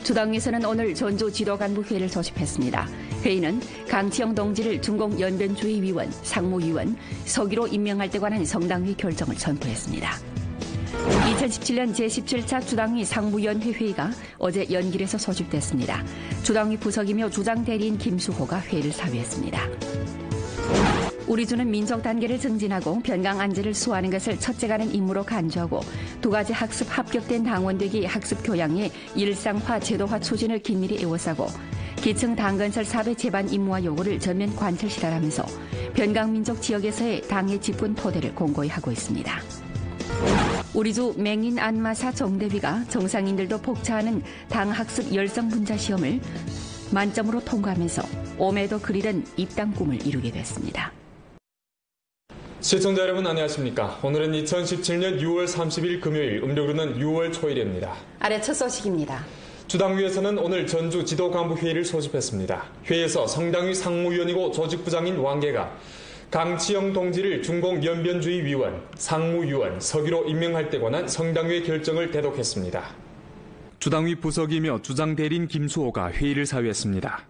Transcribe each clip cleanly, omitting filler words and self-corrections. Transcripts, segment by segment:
주당위에서는 오늘 전주 지도간부회의를 소집했습니다. 회의는 강치영 동지를 중공 연변주의위원, 상무위원, 서기로 임명할 때 관한 성당위 결정을 선포했습니다. 2017년 제17차 주당위 상무위원회 회의가 어제 연길에서 소집됐습니다. 주당위 부석이며 주장대리인 김수호가 회의를 사회했습니다. 우리 주는 민족 단계를 증진하고 변강 안제를 수호하는 것을 첫째가는 임무로 간주하고 두 가지 학습 합격된 당원되기 학습 교양의 일상화 제도화 추진을 긴밀히 에워싸고 기층 당건설 사업의 제반 임무와 요구를 전면 관철시달하면서 변강 민족 지역에서의 당의 집권 토대를 공고히 하고 있습니다. 우리 주 맹인 안마사 정대위가 정상인들도 복차하는 당 학습 열성 분자 시험을 만점으로 통과하면서 오매도 그리던 입당 꿈을 이루게 됐습니다. 시청자 여러분 안녕하십니까. 오늘은 2017년 6월 30일 금요일, 음력으로는 6월 초일입니다. 아래 첫 소식입니다. 주당위에서는 오늘 전주 지도간부회의를 소집했습니다. 회의에서 성당위 상무위원이고 조직부장인 왕계가 강치영 동지를 중공 연변주의위원, 상무위원, 서기로 임명할 때 관한 성당위의 결정을 대독했습니다. 주당위 부석이며 주장대리인 김수호가 회의를 사회했습니다.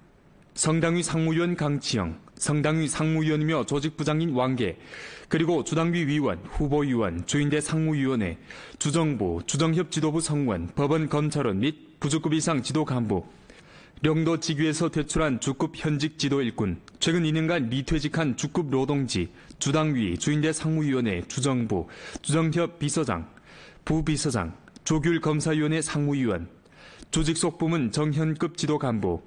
성당위 상무위원 강치영, 성당위 상무위원이며 조직부장인 왕계, 그리고 주당위 위원, 후보위원, 주인대 상무위원회, 주정부, 주정협 지도부 성원, 법원 검찰원 및 부주급 이상 지도 간부, 영도 직위에서 퇴출한 주급 현직 지도 일꾼, 최근 2년간 미퇴직한 주급 노동지, 주당위, 주인대 상무위원회, 주정부, 주정협 비서장, 부비서장, 조규율 검사위원회 상무위원, 조직속 부문 정현급 지도 간부,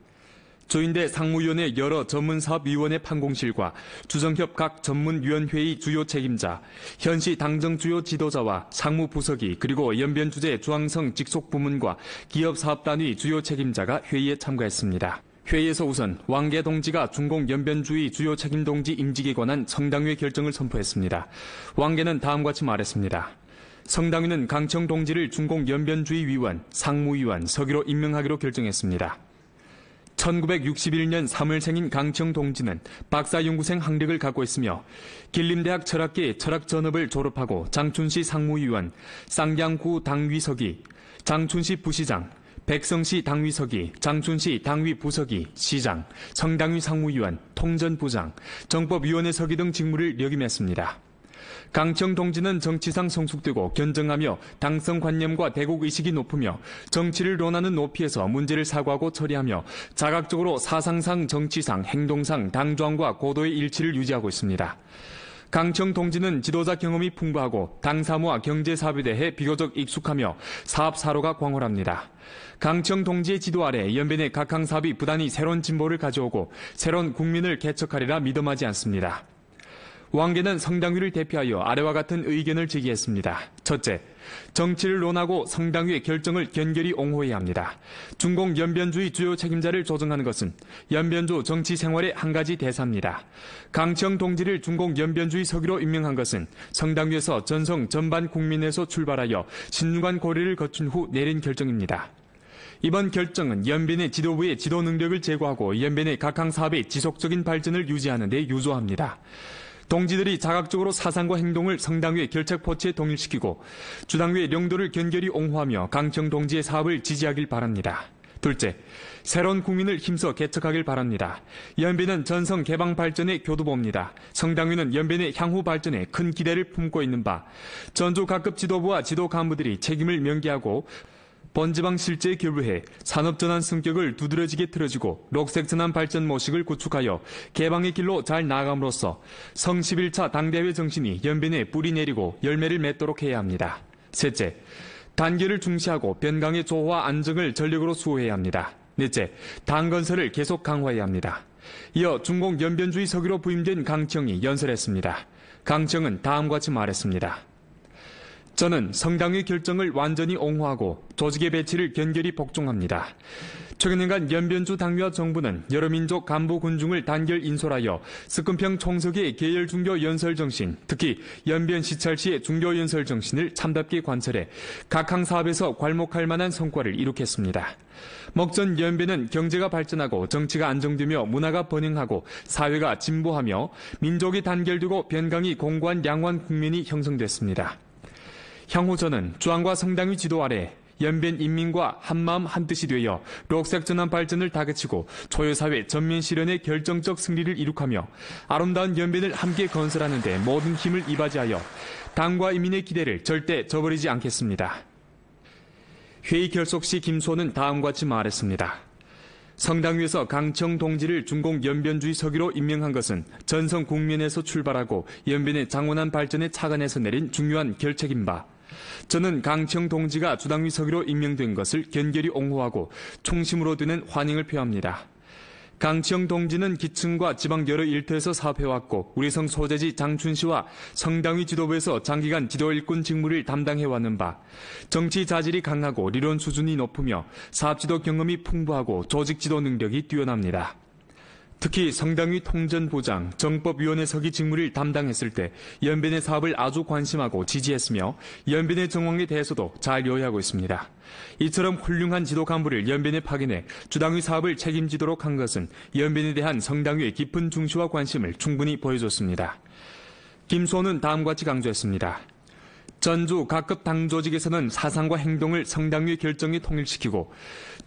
조인대 상무위원회 여러 전문사업위원회 판공실과 주정협 각 전문위원회의 주요 책임자, 현시 당정 주요 지도자와 상무부서기 그리고 연변주재 중앙성 직속부문과 기업사업단위 주요 책임자가 회의에 참가했습니다. 회의에서 우선 왕계 동지가 중공 연변주의 주요 책임동지 임직에 관한 성당위의 결정을 선포했습니다. 왕계는 다음과 같이 말했습니다. 성당위는 강청 동지를 중공 연변주의 위원, 상무위원, 서기로 임명하기로 결정했습니다. 1961년 3월생인 강청 동지는 박사연구생 학력을 갖고 있으며 길림대학 철학계 철학전업을 졸업하고 장춘시 상무위원, 쌍양구 당위서기, 장춘시 부시장, 백성시 당위서기, 장춘시 당위부서기, 시장, 성당위 상무위원, 통전부장, 정법위원회 서기 등 직무를 역임했습니다. 강청 동지는 정치상 성숙되고 견정하며 당성관념과 대국의식이 높으며 정치를 논하는 높이에서 문제를 사고하고 처리하며 자각적으로 사상상, 정치상, 행동상 당조항과 고도의 일치를 유지하고 있습니다. 강청 동지는 지도자 경험이 풍부하고 당 사무와 경제 사업에 대해 비교적 익숙하며 사업 사로가 광활합니다. 강청 동지의 지도 아래 연변의 각항 사업이 부단히 새로운 진보를 가져오고 새로운 국민을 개척하리라 믿음하지 않습니다. 왕계는 성당위를 대표하여 아래와 같은 의견을 제기했습니다. 첫째, 정치를 논하고 성당위의 결정을 견결히 옹호해야 합니다. 중공 연변주의 주요 책임자를 조정하는 것은 연변주 정치 생활의 한 가지 대사입니다. 강청 동지를 중공 연변주의 서기로 임명한 것은 성당위에서 전성 전반 국민에서 출발하여 신중한 고려를 거친 후 내린 결정입니다. 이번 결정은 연변의 지도부의 지도 능력을 제고하고 연변의 각항 사업의 지속적인 발전을 유지하는 데 유조합니다. 동지들이 자각적으로 사상과 행동을 성당위의 결책포치에 동일시키고 주당위의 명도를 견결히 옹호하며 강청 동지의 사업을 지지하길 바랍니다. 둘째, 새로운 국민을 힘써 개척하길 바랍니다. 연변은 전성 개방 발전의 교두보입니다. 성당위는 연변의 향후 발전에 큰 기대를 품고 있는 바, 전주 각급 지도부와 지도 간부들이 책임을 명기하고 본지방 실제에 결부해 산업전환 성격을 두드러지게 틀어지고 녹색전환 발전 모식을 구축하여 개방의 길로 잘 나아감으로써 성 11차 당대회 정신이 연변에 뿌리 내리고 열매를 맺도록 해야 합니다. 셋째, 단결을 중시하고 변강의 조화와 안정을 전력으로 수호해야 합니다. 넷째, 당 건설을 계속 강화해야 합니다. 이어 중공 연변주의 서기로 부임된 강청이 연설했습니다. 강청은 다음과 같이 말했습니다. 저는 성당의 결정을 완전히 옹호하고 조직의 배치를 견결히 복종합니다. 최근년간 연변주 당위와 정부는 여러 민족 간부 군중을 단결 인솔하여 스금평 총석의 계열 중교 연설 정신, 특히 연변 시찰시의 중교 연설 정신을 참답게 관철해 각항 사업에서 괄목할 만한 성과를 이룩했습니다. 먹전 연변은 경제가 발전하고 정치가 안정되며 문화가 번영하고 사회가 진보하며 민족이 단결되고 변강이 공고한 양호한 국면이 형성됐습니다. 향후 저는 주왕과 성당위 지도 아래 연변 인민과 한마음 한뜻이 되어 녹색전환 발전을 다그치고 초여사회 전면 실현의 결정적 승리를 이룩하며 아름다운 연변을 함께 건설하는 데 모든 힘을 이바지하여 당과 인민의 기대를 절대 저버리지 않겠습니다. 회의 결속 시 김수호는 다음과 같이 말했습니다. 성당위에서 강청 동지를 중공 연변주의 서기로 임명한 것은 전성 국면에서 출발하고 연변의 장원한 발전의 차관에서 내린 중요한 결책인 바, 저는 강청 동지가 주당위 서기로 임명된 것을 견결히 옹호하고 총심으로 드는 환영을 표합니다. 강청 동지는 기층과 지방 여러 일터에서 사업해왔고 우리 성 소재지 장춘시와 성당위 지도부에서 장기간 지도 일꾼 직무를 담당해왔는 바, 정치 자질이 강하고理론 수준이 높으며 사업지도 경험이 풍부하고 조직지도 능력이 뛰어납니다. 특히 성당위 통전부장, 정법위원회 서기 직무를 담당했을 때 연변의 사업을 아주 관심하고 지지했으며 연변의 정황에 대해서도 잘 요해하고 있습니다. 이처럼 훌륭한 지도 간부를 연변에 파견해 주당위 사업을 책임지도록 한 것은 연변에 대한 성당위의 깊은 중시와 관심을 충분히 보여줬습니다. 김수호는 다음과 같이 강조했습니다. 전주 각급 당 조직에서는 사상과 행동을 성당위의 결정에 통일시키고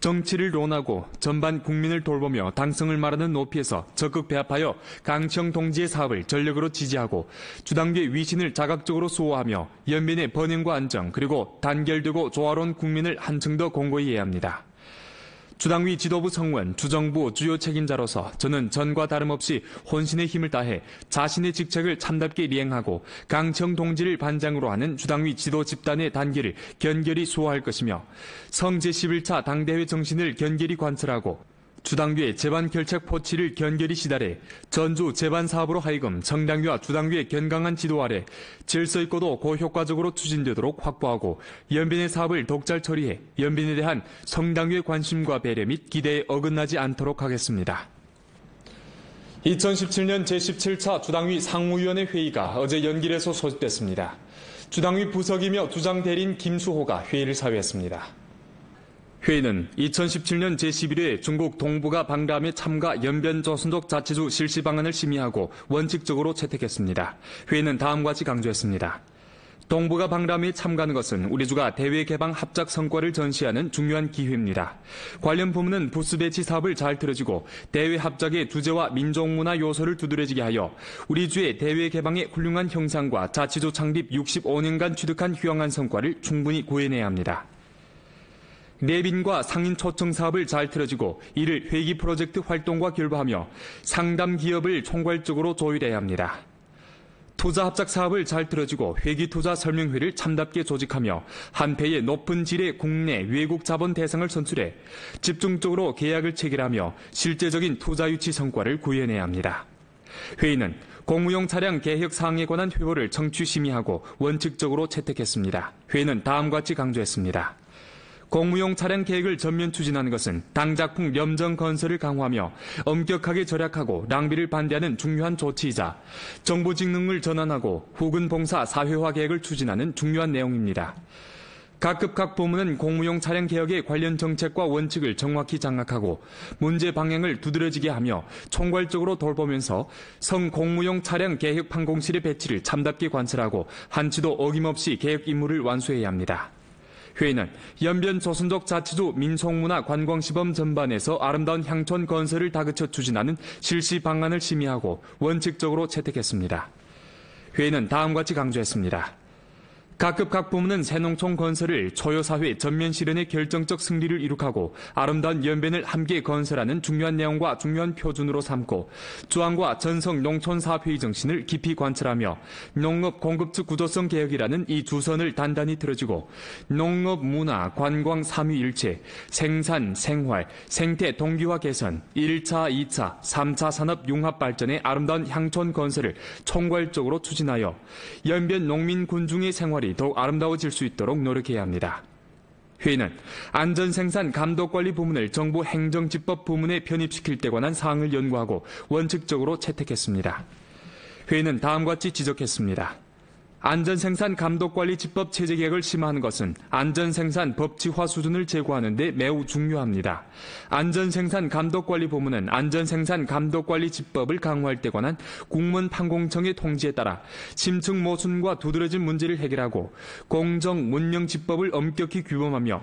정치를 논하고 전반 국민을 돌보며 당성을 말하는 높이에서 적극 배합하여 강청 동지의 사업을 전력으로 지지하고 주당위의 위신을 자각적으로 수호하며 연변의 번영과 안정 그리고 단결되고 조화로운 국민을 한층 더 공고히 해야 합니다. 주당위 지도부 성원, 주정부 주요 책임자로서 저는 전과 다름없이 혼신의 힘을 다해 자신의 직책을 참답게 이행하고 강청 동지를 반장으로 하는 주당위 지도 집단의 단계를 견결히 수호할 것이며 성 제11차 당대회 정신을 견결히 관철하고 주당위의 재반 결책 포치를 견결히 시달해 전주 재반 사업으로 하여금 정당위와 주당위의 견강한 지도 아래 질서 있고도 고효과적으로 추진되도록 확보하고 연변의 사업을 독잘 처리해 연변에 대한 성당위의 관심과 배려 및 기대에 어긋나지 않도록 하겠습니다. 2017년 제17차 주당위 상무위원회 회의가 어제 연길에서 소집됐습니다. 주당위 부석이며 주장 대리인 김수호가 회의를 사회했습니다. 회의는 2017년 제11회 중국 동북아 방람회 참가 연변조선족 자치주 실시 방안을 심의하고 원칙적으로 채택했습니다. 회의는 다음과 같이 강조했습니다. 동북아 방람회에 참가하는 것은 우리 주가 대외 개방 합작 성과를 전시하는 중요한 기회입니다. 관련 부문은 부스 배치 사업을 잘 틀어지고 대외 합작의 주제와 민족문화 요소를 두드러지게 하여 우리 주의 대외 개방의 훌륭한 형상과 자치주 창립 65년간 취득한 휘황한 성과를 충분히 구해내야 합니다. 내빈과 상인 초청 사업을 잘 틀어지고 이를 회기 프로젝트 활동과 결부하며 상담 기업을 총괄적으로 조율해야 합니다. 투자 합작 사업을 잘 틀어지고 회기 투자 설명회를 참답게 조직하며 한패의 높은 질의 국내 외국 자본 대상을 선출해 집중적으로 계약을 체결하며 실제적인 투자 유치 성과를 구현해야 합니다. 회의는 공무용 차량 개혁 사항에 관한 회보를 청취 심의하고 원칙적으로 채택했습니다. 회의는 다음과 같이 강조했습니다. 공무용 차량 계획을 전면 추진하는 것은 당작품 염정 건설을 강화하며 엄격하게 절약하고 낭비를 반대하는 중요한 조치이자 정부 직능을 전환하고 후근 봉사 사회화 계획을 추진하는 중요한 내용입니다. 각급 각 부문은 공무용 차량 개혁의 관련 정책과 원칙을 정확히 장악하고 문제 방향을 두드러지게 하며 총괄적으로 돌보면서 성 공무용 차량 개혁 판공실의 배치를 참답게 관찰하고 한치도 어김없이 개혁 임무를 완수해야 합니다. 회의는 연변 조선족 자치주 민속문화 관광시범 전반에서 아름다운 향촌 건설을 다그쳐 추진하는 실시 방안을 심의하고 원칙적으로 채택했습니다. 회의는 다음과 같이 강조했습니다. 각급 각 부문은 새농촌 건설을 초여사회 전면 실현의 결정적 승리를 이룩하고 아름다운 연변을 함께 건설하는 중요한 내용과 중요한 표준으로 삼고 주안과 전성 농촌사업회의 정신을 깊이 관철하며 농업 공급측 구조성 개혁이라는 이 주선을 단단히 틀어지고 농업, 문화, 관광 3위일체, 생산, 생활, 생태 동기화 개선, 1차, 2차, 3차 산업 융합 발전의 아름다운 향촌 건설을 총괄적으로 추진하여 연변 농민 군중의 생활이 더욱 아름다워질 수 있도록 노력해야 합니다. 회의는 안전생산 감독관리 부문을 정부 행정집법 부문에 편입시킬 때 관한 사항을 연구하고 원칙적으로 채택했습니다. 회의는 다음과 같이 지적했습니다. 안전생산 감독관리집법 체제 개혁을 심화하는 것은 안전생산 법치화 수준을 제고하는 데 매우 중요합니다. 안전생산 감독관리부문은 안전생산 감독관리집법을 강화할 때 관한 국무원 판공청의 통지에 따라 심층 모순과 두드러진 문제를 해결하고 공정 문명집법을 엄격히 규범하며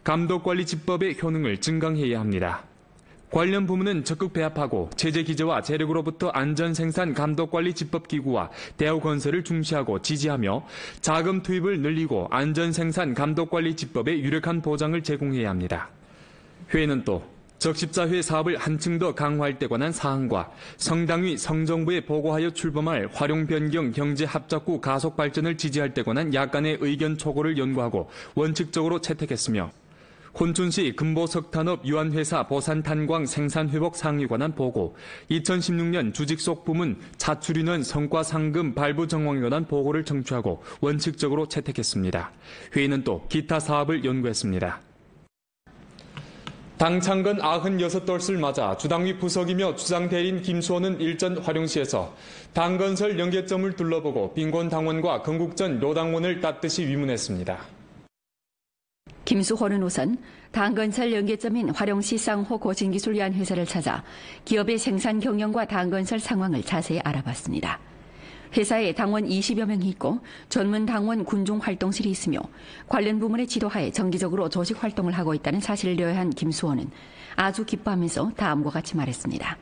감독관리집법의 효능을 증강해야 합니다. 관련 부문은 적극 배합하고 체제 기조와 재력으로부터 안전생산 감독관리집법기구와 대우 건설을 중시하고 지지하며 자금 투입을 늘리고 안전생산 감독관리집법에 유력한 보장을 제공해야 합니다. 회의는 또 적십자회 사업을 한층 더 강화할 때 관한 사항과 성당위 성정부에 보고하여 출범할 활용변경 경제합작구 가속발전을 지지할 때 관한 약간의 의견 초고를 연구하고 원칙적으로 채택했으며 혼춘시 금보석탄업 유한회사 보산탄광 생산회복 사항에 관한 보고, 2016년 주직속 부문 자출인원 성과상금 발부 정황에 관한 보고를 청취하고 원칙적으로 채택했습니다. 회의는 또 기타 사업을 연구했습니다. 당 창건 96돌을 맞아 주당위 부석이며 주장대리인 김수호는 일전 화룡시에서 당건설 연계점을 둘러보고 빈곤당원과 건국전 노당원을 따뜻이 위문했습니다. 김수호는 우선 당건설 연계점인 화룡시 쌍호 고진기술위안회사를 찾아 기업의 생산 경영과 당건설 상황을 자세히 알아봤습니다. 회사에 당원 20여 명이 있고 전문 당원 군종 활동실이 있으며 관련 부문의 지도하에 정기적으로 조직 활동을 하고 있다는 사실을 려한 김수호는 아주 기뻐하면서 다음과 같이 말했습니다.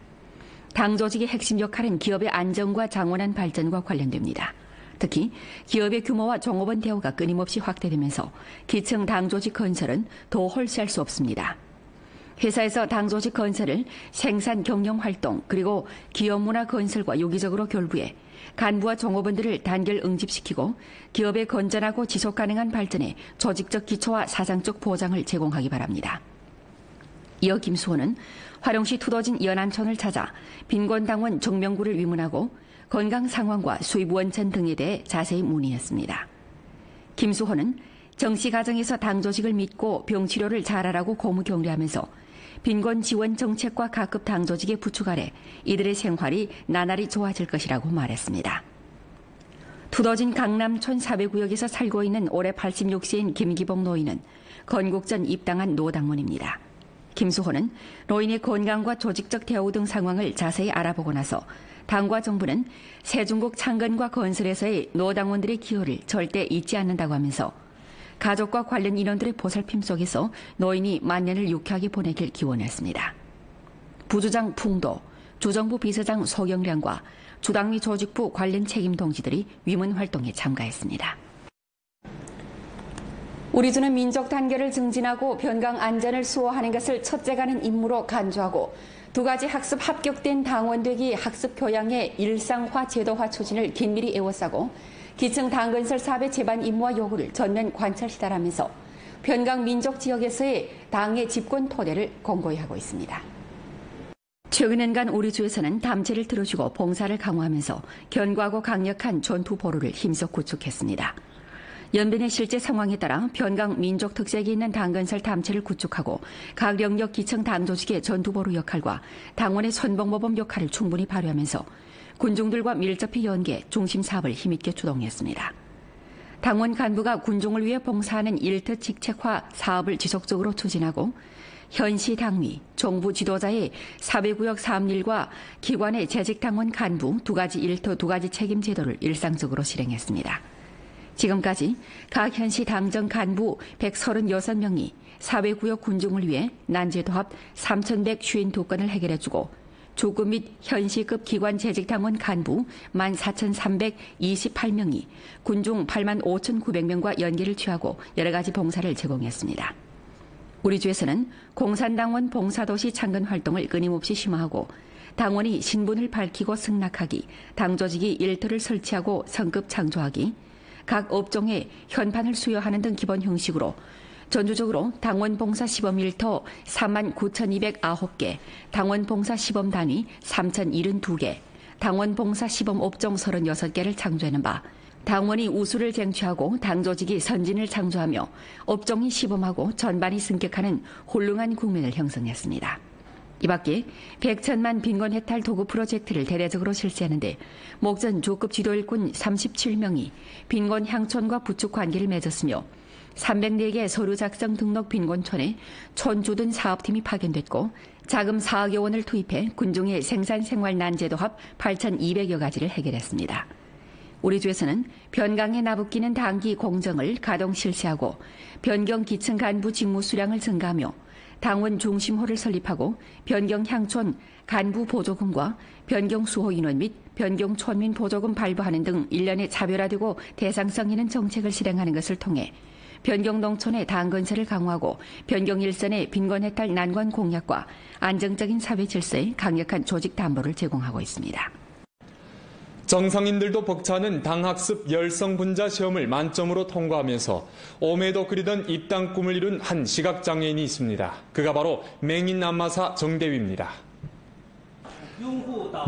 당 조직의 핵심 역할은 기업의 안정과 장원한 발전과 관련됩니다. 특히 기업의 규모와 종업원 대우가 끊임없이 확대되면서 기층 당 조직 건설은 더 홀수할 수 없습니다. 회사에서 당 조직 건설을 생산 경영 활동 그리고 기업 문화 건설과 유기적으로 결부해 간부와 종업원들을 단결 응집시키고 기업의 건전하고 지속 가능한 발전에 조직적 기초와 사상적 보장을 제공하기 바랍니다. 이어 김수호는 화룡시 투도진 연안촌을 찾아 빈곤당원 정명구를 위문하고 건강 상황과 수입 원천 등에 대해 자세히 문의했습니다. 김수호는 정시 가정에서 당 조직을 믿고 병치료를 잘하라고 고무 격려하면서 빈곤 지원 정책과 각급 당 조직의 부축 아래 이들의 생활이 나날이 좋아질 것이라고 말했습니다. 투도진 강남촌 사배구역에서 살고 있는 올해 86세인 김기복 노인은 건국전 입당한 노당원입니다. 김수호는 노인의 건강과 조직적 대우 등 상황을 자세히 알아보고 나서 당과 정부는 세중국 창건과 건설에서의 노당원들의 기여를 절대 잊지 않는다고 하면서 가족과 관련 인원들의 보살핌 속에서 노인이 만년을 유쾌하게 보내길 기원했습니다. 부주장 풍도, 주정부 비서장 소경량과 주당위 조직부 관련 책임 동지들이 위문 활동에 참가했습니다. 우리 주는 민족 단결을 증진하고 변강 안전을 수호하는 것을 첫째가는 임무로 간주하고 두 가지 학습 합격된 당원되기 학습 교양의 일상화 제도화 추진을 긴밀히 에워싸고 기층 당건설 사업의 제반 임무와 요구를 전면 관철시달하면서 변강 민족 지역에서의 당의 집권 토대를 공고히 하고 있습니다. 최근엔간 우리 주에서는 담체를 들어주고 봉사를 강화하면서 견고하고 강력한 전투 보루를 힘써 구축했습니다. 연변의 실제 상황에 따라 변강 민족 특색이 있는 당건설 담체를 구축하고 각 영역 기층 당 조직의 전투보루 역할과 당원의 선봉모범 역할을 충분히 발휘하면서 군중들과 밀접히 연계 중심 사업을 힘있게 주동했습니다. 당원 간부가 군중을 위해 봉사하는 일터 직책화 사업을 지속적으로 추진하고 현시 당위, 정부 지도자의 사회구역 사업일과 기관의 재직 당원 간부 두 가지 일터 두 가지 책임 제도를 일상적으로 실행했습니다. 지금까지 각 현시 당정 간부 136명이 사회구역 군중을 위해 난제도 합 3,152건을 해결해주고 조급 및 현시급 기관 재직당원 간부 14,328명이 군중 85,900명과 연계를 취하고 여러 가지 봉사를 제공했습니다. 우리 주에서는 공산당원 봉사도시 창건 활동을 끊임없이 심화하고 당원이 신분을 밝히고 승낙하기, 당조직이 일터를 설치하고 성급 창조하기, 각 업종에 현판을 수여하는 등 기본 형식으로 전주적으로 당원 봉사 시범 일터 39,209개, 당원 봉사 시범 단위 3,072개, 당원 봉사 시범 업종 36개를 창조하는 바, 당원이 우수를 쟁취하고 당조직이 선진을 창조하며 업종이 시범하고 전반이 승격하는 훌륭한 국면을 형성했습니다. 이 밖에 100천만 빈곤 해탈 도구 프로젝트를 대대적으로 실시하는데 목전 조급 지도 일꾼 37명이 빈곤 향촌과 부축 관계를 맺었으며 304개 서류 작성 등록 빈곤촌에 촌주둔 사업팀이 파견됐고 자금 4억여 원을 투입해 군중의 생산생활 난제도 합 8,200여 가지를 해결했습니다. 우리 주에서는 변강에 나붙기는 당기 공정을 가동 실시하고 변경 기층 간부 직무 수량을 증가하며 당원 중심호를 설립하고 변경 향촌 간부 보조금과 변경 수호 인원 및 변경 촌민 보조금 발부하는 등 일련의 차별화되고 대상성 있는 정책을 실행하는 것을 통해 변경 농촌의 당 건설을 강화하고 변경 일선의 빈곤 해탈 난관 공약과 안정적인 사회 질서에 강력한 조직 담보를 제공하고 있습니다. 정상인들도 벅차는 당학습 열성분자 시험을 만점으로 통과하면서 오매도 그리던 입당 꿈을 이룬 한 시각장애인이 있습니다. 그가 바로 맹인 안마사 정대위입니다.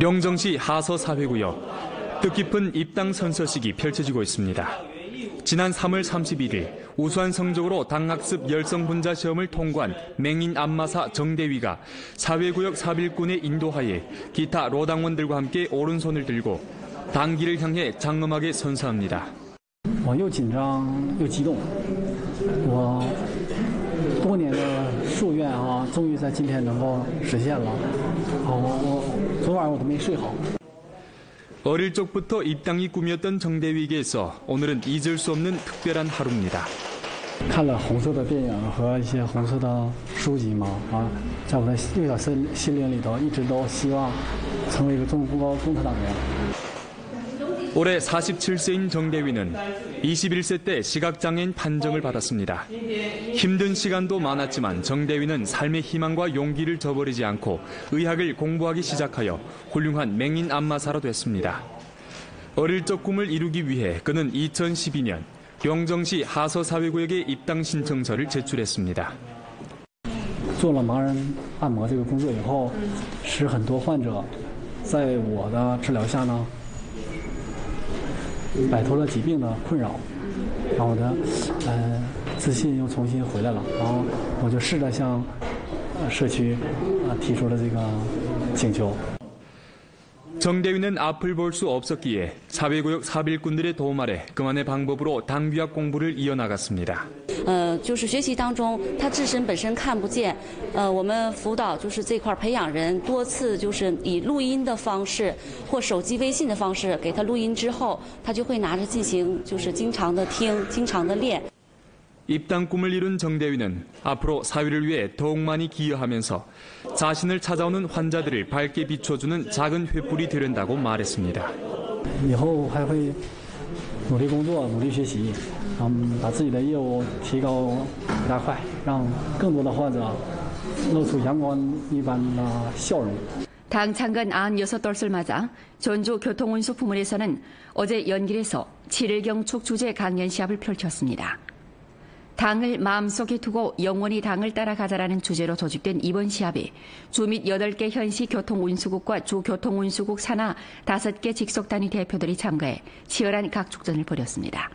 령정시 하서사회구역 뜻깊은 입당 선서식이 펼쳐지고 있습니다. 지난 3월 31일 우수한 성적으로 당학습 열성분자 시험을 통과한 맹인 안마사 정대위가 사회구역 사빌꾼의 인도하에 기타 로당원들과 함께 오른손을 들고 당기를 향해 장엄하게 선서합니다. 我又紧张又激动，我多年的夙愿终于在今天能够实现了。我昨晚我都没睡好。 어릴 적부터 입당이 꿈이었던 정대위에게서 오늘은 잊을 수 없는 특별한 하루입니다. 看了红色的电影和一些红色的书籍嘛，在我的幼小心灵里头一直都希望成为一个中特党员。 올해 47세인 정대위는 21세 때 시각장애인 판정을 받았습니다. 힘든 시간도 많았지만 정대위는 삶의 희망과 용기를 저버리지 않고 의학을 공부하기 시작하여 훌륭한 맹인 안마사로 됐습니다. 어릴 적 꿈을 이루기 위해 그는 2012년 령정시 하서사회구역에 입당 신청서를 제출했습니다. 做了盲人按摩这个工作以后，使很多患者在我的治疗下呢。 摆脱了疾病的困扰，然后我的自信又重新回来了，然后我就试着向社区提出了这个请求。 정대위는 앞을 볼 수 없었기에 사회구역 사빌꾼들의 도움 아래 그만의 방법으로 당귀학 공부를 이어나갔습니다. 就是学习当中，他自身本身看不见，我们辅导就是这块培养人多次就是以录音的方式或手机微信的方式给他录音之后，他就会拿着进行就是经常的听，经常的练。 입당 꿈을 이룬 정대위는 앞으로 사회를 위해 더욱 많이 기여하면서 자신을 찾아오는 환자들을 밝게 비춰주는 작은 횃불이 되련다고 말했습니다. 以后还会努力工作，努力学习，把自己的业务提高一大块，让更多的患者露出阳光一般的笑容。 당 창건 96돌을 맞아 전주 교통운수부문에서는 어제 연길에서 7일경 축주제 강연 시합을 펼쳤습니다. 당을 마음속에 두고 영원히 당을 따라가자라는 주제로 조직된 이번 시합에 주 및 8개 현시 교통운수국과 주교통운수국 산하 5개 직속단위 대표들이 참가해 치열한 각축전을 벌였습니다.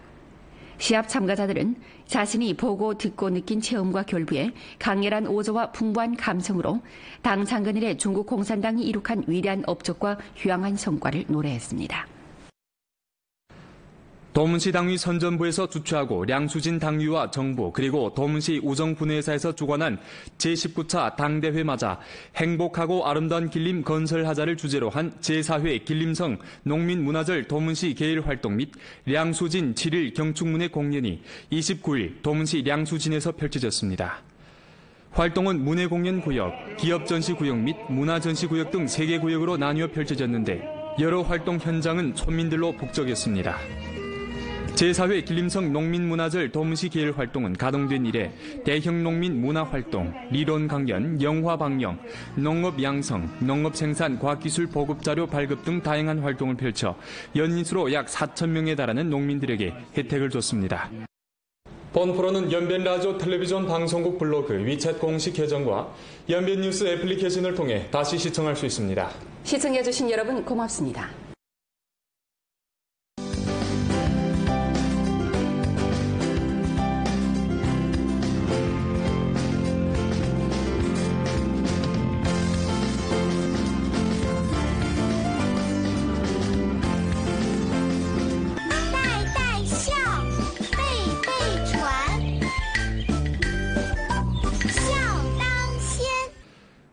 시합 참가자들은 자신이 보고 듣고 느낀 체험과 결부에 강렬한 오조와 풍부한 감성으로 당 창건 이래 중국 공산당이 이룩한 위대한 업적과 휴양한 성과를 노래했습니다. 도문시 당위 선전부에서 주최하고 량수진 당위와 정부 그리고 도문시 우정군회사에서 주관한 제19차 당대회 맞아 행복하고 아름다운 길림 건설하자를 주제로 한 제4회 길림성 농민문화절 도문시 계일 활동 및 량수진 7일 경축문예 공연이 29일 도문시 량수진에서 펼쳐졌습니다. 활동은 문예공연구역, 기업전시구역 및 문화전시구역 등 3개 구역으로 나뉘어 펼쳐졌는데 여러 활동 현장은村민들로 북적였습니다. 제4회 길림성 농민문화절 도문시 계열 활동은 가동된 이래 대형 농민 문화활동, 리론 강연, 영화 방영, 농업 양성, 농업 생산, 과학기술 보급자료 발급 등 다양한 활동을 펼쳐 연인수로 약 4,000명에 달하는 농민들에게 혜택을 줬습니다. 본 프로는 연변 라디오 텔레비전 방송국 블로그 위챗 공식 계정과 연변 뉴스 애플리케이션을 통해 다시 시청할 수 있습니다. 시청해주신 여러분 고맙습니다.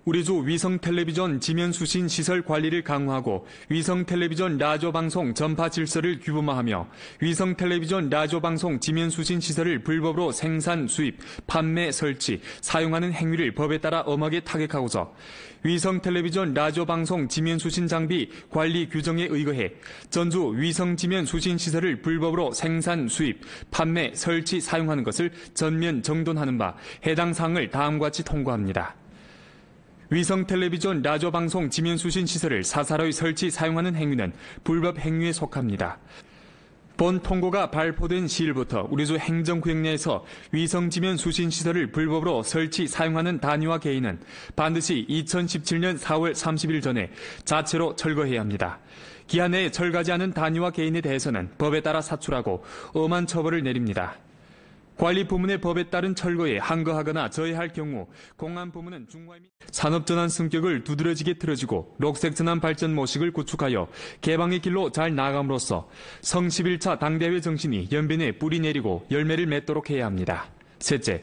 우리주 위성 텔레비전 지면 수신 시설 관리를 강화하고 위성 텔레비전 라디오 방송 전파 질서를 규범화하며 위성 텔레비전 라디오 방송 지면 수신 시설을 불법으로 생산, 수입, 판매, 설치, 사용하는 행위를 법에 따라 엄하게 타격하고서 위성 텔레비전 라디오 방송 지면 수신 장비 관리 규정에 의거해 전주 위성 지면 수신 시설을 불법으로 생산, 수입, 판매, 설치, 사용하는 것을 전면 정돈하는 바 해당 사항을 다음과 같이 통과합니다. 위성 텔레비전 라디오 방송 지면 수신 시설을 사사로이 설치 사용하는 행위는 불법 행위에 속합니다. 본 통고가 발표된 시일부터 우리주 행정구역 내에서 위성 지면 수신 시설을 불법으로 설치 사용하는 단위와 개인은 반드시 2017년 4월 30일 전에 자체로 철거해야 합니다. 기한 내에 철거하지 않은 단위와 개인에 대해서는 법에 따라 사출하고 엄한 처벌을 내립니다. 관리 부문의 법에 따른 철거에 항거하거나 저해할 경우 공안 부문은 중과의 산업전환 성격을 두드러지게 틀어지고 녹색전환 발전 모식을 구축하여 개방의 길로 잘 나아감으로써 성 11차 당대회 정신이 연변에 뿌리 내리고 열매를 맺도록 해야 합니다. 셋째,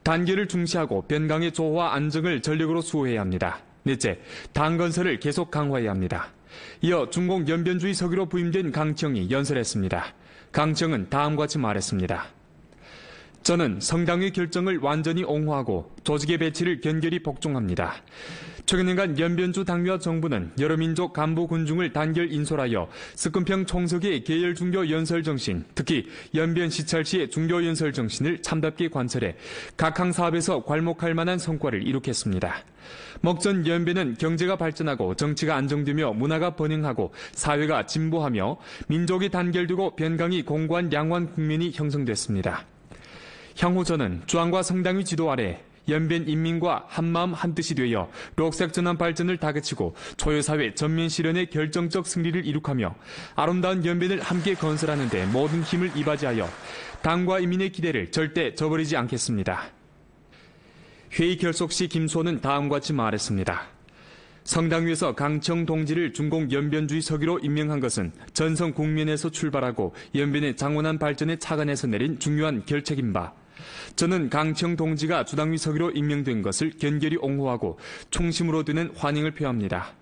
단결을 중시하고 변강의 조화와 안정을 전력으로 수호해야 합니다. 넷째, 당건설을 계속 강화해야 합니다. 이어 중공 연변주의 서기로 부임된 강청이 연설했습니다. 강청은 다음과 같이 말했습니다. 저는 성당의 결정을 완전히 옹호하고 조직의 배치를 견결히 복종합니다. 최근년간 연변주 당위와 정부는 여러 민족 간부 군중을 단결 인솔하여 스금평 총석의 계열 중교 연설 정신, 특히 연변 시찰시의 중교 연설 정신을 참답게 관철해 각항 사업에서 괄목할 만한 성과를 이룩했습니다. 먹전 연변은 경제가 발전하고 정치가 안정되며 문화가 번영하고 사회가 진보하며 민족이 단결되고 변강이 공고한 양호한 국면이 형성됐습니다. 향후 저는 주왕과 성당의 지도 아래 연변 인민과 한마음 한뜻이 되어 녹색전환 발전을 다그치고 초유사회 전면 실현의 결정적 승리를 이룩하며 아름다운 연변을 함께 건설하는 데 모든 힘을 이바지하여 당과 인민의 기대를 절대 저버리지 않겠습니다. 회의 결속 시 김수호는 다음과 같이 말했습니다. 성당위에서 강청 동지를 중공 연변주의 서기로 임명한 것은 전성 국면에서 출발하고 연변의 장원한 발전의 차관에서 내린 중요한 결책인 바, 저는 강청 동지가 주당위 서기로 임명된 것을 견결히 옹호하고 총심으로 드는 환영을 표합니다.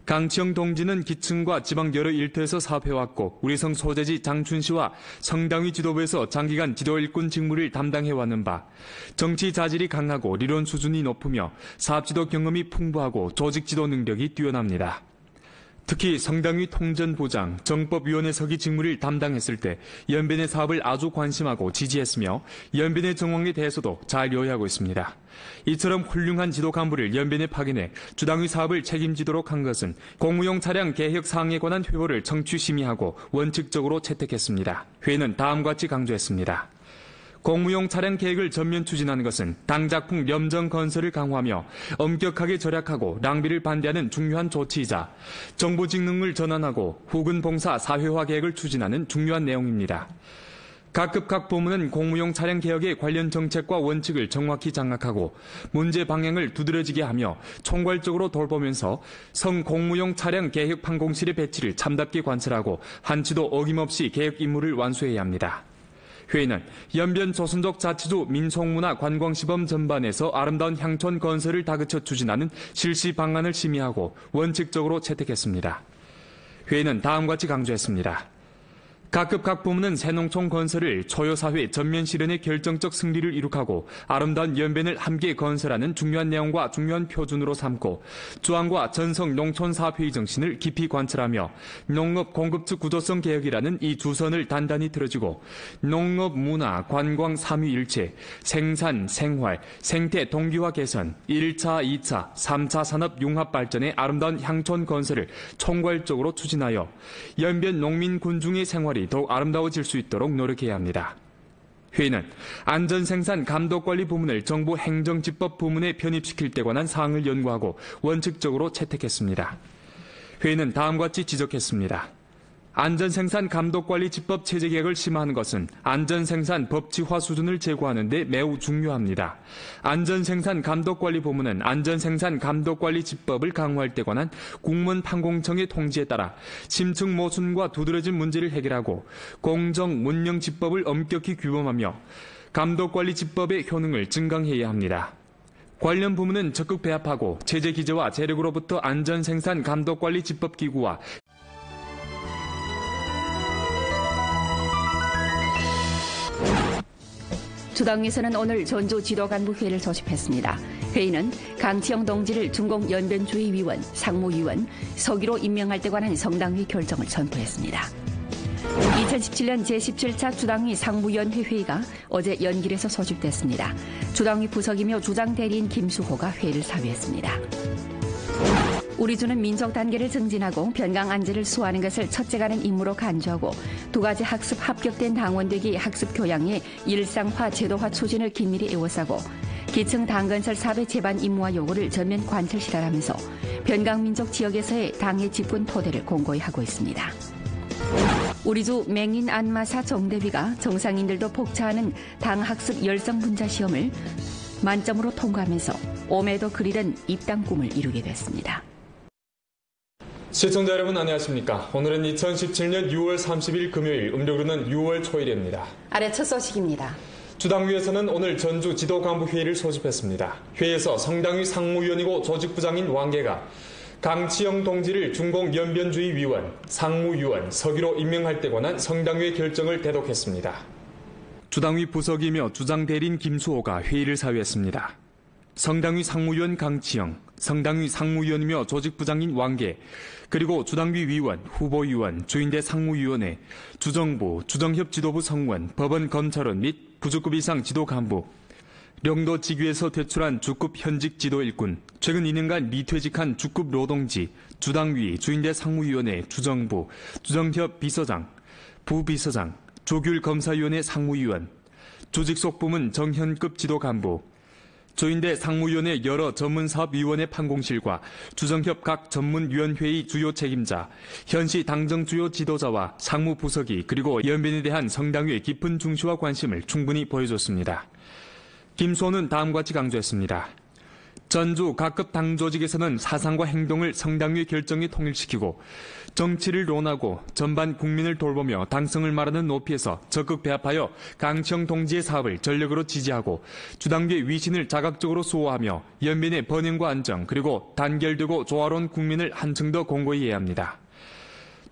강청 동지는 기층과 지방 여러 일터에서 사업해왔고 우리 성 소재지 장춘시와 성당위 지도부에서 장기간 지도 일꾼 직무를 담당해왔는 바, 정치 자질이 강하고理論 수준이 높으며 사업지도 경험이 풍부하고 조직 지도 능력이 뛰어납니다. 특히 성당위 통전부장, 정법위원회 서기 직무를 담당했을 때 연변의 사업을 아주 관심하고 지지했으며 연변의 정황에 대해서도 잘 요해하고 있습니다. 이처럼 훌륭한 지도 간부를 연변에 파견해 주당위 사업을 책임지도록 한 것은 공무용 차량 개혁 사항에 관한 회보를 청취 심의하고 원칙적으로 채택했습니다. 회의는 다음과 같이 강조했습니다. 공무용 차량 계획을 전면 추진하는 것은 당작품 염정 건설을 강화하며 엄격하게 절약하고 낭비를 반대하는 중요한 조치이자 정부 직능을 전환하고 후근 봉사 사회화 계획을 추진하는 중요한 내용입니다. 각급 각 부문은 공무용 차량 개혁의 관련 정책과 원칙을 정확히 장악하고 문제 방향을 두드러지게 하며 총괄적으로 돌보면서 성 공무용 차량 개혁 판공실의 배치를 참답게 관찰하고 한치도 어김없이 개혁 임무를 완수해야 합니다. 회의는 연변 조선족 자치주 민속문화 관광시범 전반에서 아름다운 향촌 건설을 다그쳐 추진하는 실시 방안을 심의하고 원칙적으로 채택했습니다. 회의는 다음과 같이 강조했습니다. 각급 각 부문은 새농촌 건설을 초요사회 전면 실현의 결정적 승리를 이룩하고 아름다운 연변을 함께 건설하는 중요한 내용과 중요한 표준으로 삼고 주왕과 전성 농촌사업회의 정신을 깊이 관찰하며 농업 공급측 구조성 개혁이라는 이 주선을 단단히 틀어주고 농업, 문화, 관광 삼위일체, 생산, 생활, 생태 동기화 개선, 1차, 2차, 3차 산업 융합 발전의 아름다운 향촌 건설을 총괄적으로 추진하여 연변 농민 군중의 생활이 더욱 아름다워질 수 있도록 노력해야 합니다. 회의는 안전생산 감독관리 부문을 정부 행정집법 부문에 편입시킬 때 관한 사항을 연구하고 원칙적으로 채택했습니다. 회의는 다음과 같이 지적했습니다. 안전생산 감독관리 집법 체제 개혁을 심화하는 것은 안전생산 법치화 수준을 제고하는 데 매우 중요합니다. 안전생산 감독관리 부문은 안전생산 감독관리 집법을 강화할 때 관한 국문 판공청의 통지에 따라 심층 모순과 두드러진 문제를 해결하고 공정 문명 집법을 엄격히 규범하며 감독관리 집법의 효능을 증강해야 합니다. 관련 부문은 적극 배합하고 체제 기재와 재력으로부터 안전 생산 감독 관리 집법 기구와 주당위에서는 오늘 전주 지도 간부 회의를 소집했습니다. 회의는 강치영 동지를 중공 연변주의위원, 상무위원, 서기로 임명할 때 관한 성당위 결정을 선포했습니다. 2017년 제17차 주당위 상무위원회 회의가 어제 연길에서 소집됐습니다. 주당위 부석이며 주장 대리인 김수호가 회의를 사회했습니다. 우리 주는 민족 단계를 증진하고 변강 안제를 수호하는 것을 첫째가는 임무로 간주하고 두 가지 학습 합격된 당원되기 학습 교양의 일상화 제도화 추진을 긴밀히 에워싸고 기층 당건설 사업의 제반 임무와 요구를 전면 관철 실현하면서 변강 민족 지역에서의 당의 집권 토대를 공고히 하고 있습니다. 우리주 맹인 안마사 정대위가 정상인들도 복차하는 당학습 열성 분자 시험을 만점으로 통과하면서 오매도 그리던 입당 꿈을 이루게 됐습니다. 시청자 여러분 안녕하십니까. 오늘은 2017년 6월 30일 금요일, 음력으로는 6월 초일입니다. 아래 첫 소식입니다. 주당위에서는 오늘 전주 지도간부회의를 소집했습니다. 회의에서 성당위 상무위원이고 조직부장인 왕계가 강치영 동지를 중공연변주의위원, 상무위원, 서기로 임명할 때 관한 성당위의 결정을 대독했습니다. 주당위 부석이며 주장 대리인 김수호가 회의를 사회했습니다. 성당위 상무위원 강치영, 성당위 상무위원이며 조직부장인 왕계, 그리고 주당위 위원, 후보위원, 주인대 상무위원회, 주정부, 주정협 지도부 성원, 법원 검찰원 및 부주급 이상 지도간부, 영도 직위에서 퇴출한 주급 현직 지도 일꾼, 최근 2년간 미퇴직한 주급 노동지, 주당위, 주인대 상무위원회, 주정부, 주정협 비서장, 부비서장, 조규율 검사위원회 상무위원, 조직속 부문 정현급 지도 간부, 조인대 상무위원회 여러 전문사업위원회 판공실과 주정협 각 전문위원회의 주요 책임자, 현시 당정 주요 지도자와 상무부석이 그리고 연변에 대한 성당위의 깊은 중시와 관심을 충분히 보여줬습니다. 김수호는 다음과 같이 강조했습니다. 전주 각급 당 조직에서는 사상과 행동을 성당위 결정에 통일시키고 정치를 논하고 전반 국민을 돌보며 당성을 말하는 높이에서 적극 배합하여 강치영 동지의 사업을 전력으로 지지하고 주당위의 위신을 자각적으로 수호하며 연민의 번영과 안정 그리고 단결되고 조화로운 국민을 한층 더 공고히 해야 합니다.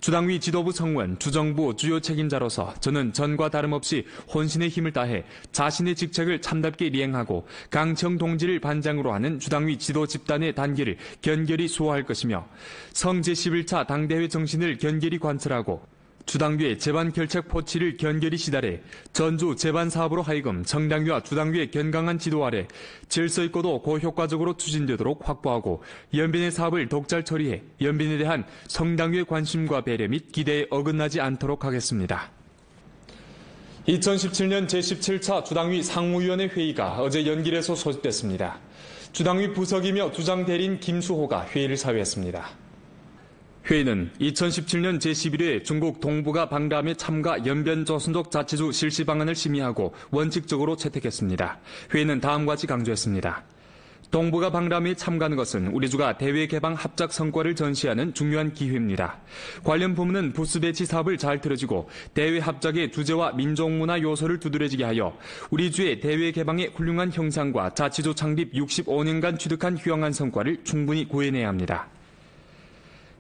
주당위 지도부 성원, 주정부 주요 책임자로서 저는 전과 다름없이 혼신의 힘을 다해 자신의 직책을 참답게 이행하고 강치영 동지를 반장으로 하는 주당위 지도 집단의 단계를 견결히 수호할 것이며 성 제11차 당대회 정신을 견결히 관철하고 주당위의 제반 결책 포치를 견결히 시달해 전주 제반 사업으로 하여금 정당위와 주당위의 견강한 지도 아래 질서 있고도 고효과적으로 추진되도록 확보하고 연변의 사업을 독잘 처리해 연변에 대한 성당위의 관심과 배려 및 기대에 어긋나지 않도록 하겠습니다. 2017년 제17차 주당위 상무위원회 회의가 어제 연길에서 소집됐습니다. 주당위 부석이며 주장 대리인 김수호가 회의를 사회했습니다. 회의는 2017년 제11회 중국 동북아 방람회 참가 연변조선족 자치주 실시 방안을 심의하고 원칙적으로 채택했습니다. 회의는 다음과 같이 강조했습니다. 동북아 방람회에 참가하는 것은 우리 주가 대외 개방 합작 성과를 전시하는 중요한 기회입니다. 관련 부문은 부스 배치 사업을 잘 틀어지고 대외 합작의 주제와 민족문화 요소를 두드러지게 하여 우리 주의 대외 개방의 훌륭한 형상과 자치주 창립 65년간 취득한 휘황한 성과를 충분히 구해내야 합니다.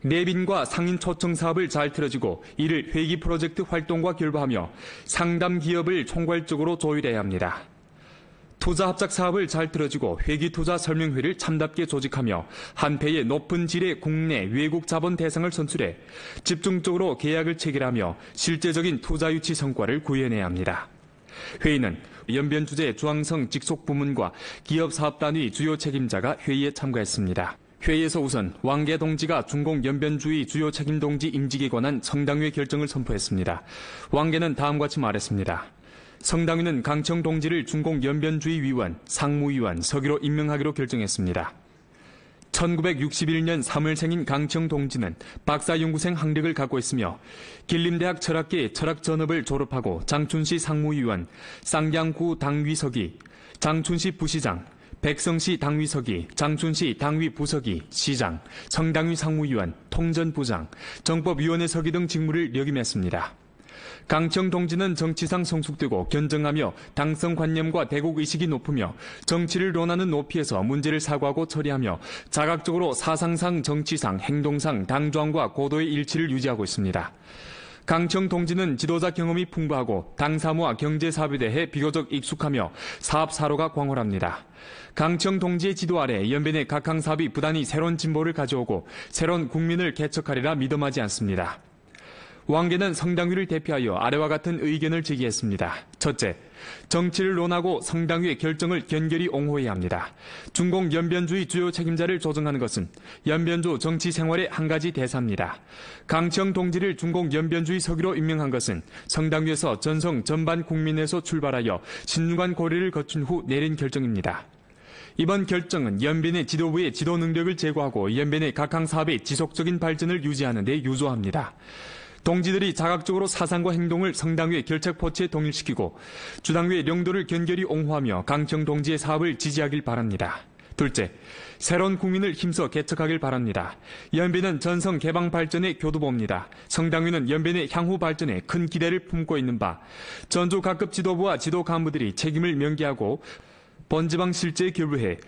내빈과 상인 초청 사업을 잘 틀어지고 이를 회기 프로젝트 활동과 결부하며 상담 기업을 총괄적으로 조율해야 합니다. 투자 합작 사업을 잘 틀어지고 회기 투자 설명회를 참답게 조직하며 한패의 높은 질의 국내 외국 자본 대상을 선출해 집중적으로 계약을 체결하며 실제적인 투자 유치 성과를 구현해야 합니다. 회의는 연변 주재 중앙성 직속 부문과 기업 사업단위 주요 책임자가 회의에 참가했습니다. 회의에서 우선 왕계 동지가 중공 연변주의 주요 책임 동지 임직에 관한 성당위의 결정을 선포했습니다. 왕계는 다음과 같이 말했습니다. 성당위는 강치영 동지를 중공 연변주의 위원, 상무위원, 서기로 임명하기로 결정했습니다. 1961년 3월생인 강치영 동지는 박사연구생 학력을 갖고 있으며 길림대학 철학계 철학전업을 졸업하고 장춘시 상무위원, 쌍양구 당위서기, 장춘시 부시장, 백성시 당위서기, 장춘시 당위 부서기, 시장, 성당위 상무위원, 통전부장, 정법위원회 서기 등 직무를 역임했습니다. 강청 동지는 정치상 성숙되고 견정하며 당성관념과 대국의식이 높으며 정치를 논하는 높이에서 문제를 사고하고 처리하며 자각적으로 사상상, 정치상, 행동상 당조항과 고도의 일치를 유지하고 있습니다. 강청 동지는 지도자 경험이 풍부하고 당 사무와 경제 사업에 대해 비교적 익숙하며 사업 사로가 광활합니다. 강청 동지의 지도 아래 연변의 각항 사업이 부단히 새로운 진보를 가져오고 새로운 국민을 개척하리라 믿음하지 않습니다. 왕계는 성당위를 대표하여 아래와 같은 의견을 제기했습니다. 첫째, 정치를 논하고 성당위의 결정을 견결히 옹호해야 합니다. 중공 연변주의 주요 책임자를 조정하는 것은 연변조 정치 생활의 한 가지 대사입니다. 강청 동지를 중공 연변주의 서기로 임명한 것은 성당위에서 전성 전반 국민에서 출발하여 신중한 고려를 거친 후 내린 결정입니다. 이번 결정은 연변의 지도부의 지도 능력을 제고하고 연변의 각항 사업의 지속적인 발전을 유지하는 데 유조합니다. 동지들이 자각적으로 사상과 행동을 성당위의 결책포치에 동일시키고 주당위의 명도를 견결히 옹호하며 강청 동지의 사업을 지지하길 바랍니다. 둘째, 새로운 국민을 힘써 개척하길 바랍니다. 연변은 전성 개방 발전의 교두보입니다. 성당위는 연변의 향후 발전에 큰 기대를 품고 있는 바, 전주 각급 지도부와 지도 간부들이 책임을 명기하고 본지방 실제에 결부해